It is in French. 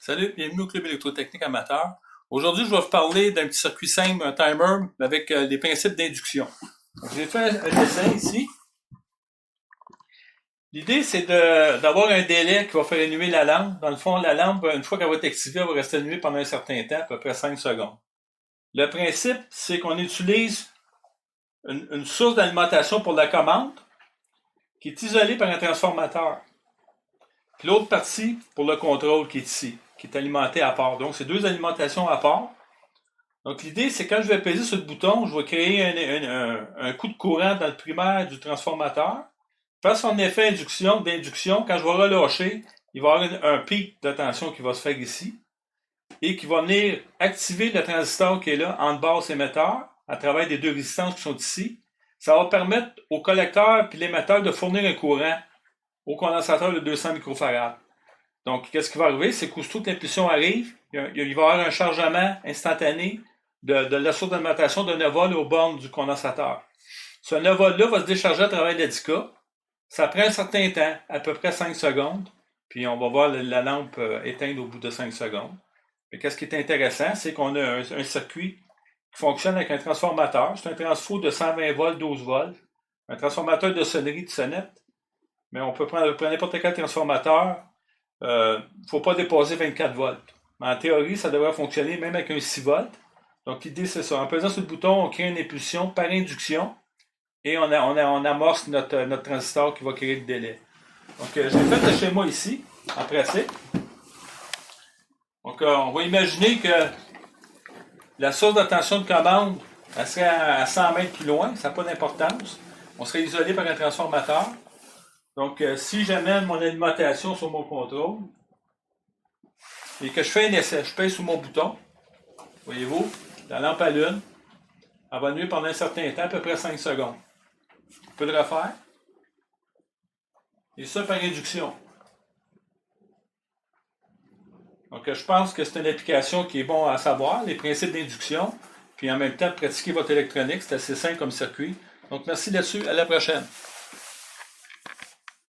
Salut, bienvenue au Club électrotechnique amateur. Aujourd'hui, je vais vous parler d'un petit circuit simple, un timer, avec des principes d'induction. J'ai fait un dessin ici. L'idée, c'est d'avoir un délai qui va faire allumer la lampe. Dans le fond, la lampe, une fois qu'elle va être activée, elle va rester allumée pendant un certain temps, à peu près 5 secondes. Le principe, c'est qu'on utilise une source d'alimentation pour la commande qui est isolée par un transformateur. Puis l'autre partie pour le contrôle qui est ici, qui est alimenté à part. Donc, c'est deux alimentations à part. Donc, l'idée, c'est quand je vais peser sur le bouton, je vais créer un coup de courant dans le primaire du transformateur. Faire son effet d'induction, quand je vais relâcher, il va y avoir un pic de tension qui va se faire ici et qui va venir activer le transistor qui est là, en basse émetteur, à travers les deux résistances qui sont ici. Ça va permettre au collecteur et l'émetteur de fournir un courant au condensateur de 200 microfarad. Donc, qu'est-ce qui va arriver? C'est qu'aussitôt que l'impulsion arrive, il va y avoir un chargement instantané de la source d'alimentation de 9 volts aux bornes du condensateur. Ce 9 volts-là va se décharger à travers l'ADICA. Ça prend un certain temps, à peu près 5 secondes, puis on va voir la lampe éteindre au bout de 5 secondes. Mais qu'est-ce qui est intéressant, c'est qu'on a un circuit qui fonctionne avec un transformateur. C'est un transfo de 120 volts, 12 volts. Un transformateur de sonnerie de sonnette. Mais on peut prendre n'importe quel transformateur. Il ne faut pas dépasser 24 volts. Mais en théorie, ça devrait fonctionner même avec un 6 volts. Donc l'idée, c'est ça. En pesant sur le bouton, on crée une impulsion par induction et on amorce notre transistor qui va créer le délai. Donc j'ai fait le schéma ici, en pratique. Donc on va imaginer que la source de tension de commande, elle serait à 100 mètres plus loin, ça n'a pas d'importance. On serait isolé par un transformateur. Donc, si j'amène mon alimentation sur mon contrôle et que je fais un essai, je pèse sur mon bouton, voyez-vous, la lampe allume, elle va allumer pendant un certain temps, à peu près 5 secondes. Je peux le refaire. Et ça par induction. Donc, je pense que c'est une application qui est bon à savoir, les principes d'induction, puis en même temps, pratiquer votre électronique, c'est assez simple comme circuit. Donc, merci là-dessus, à la prochaine.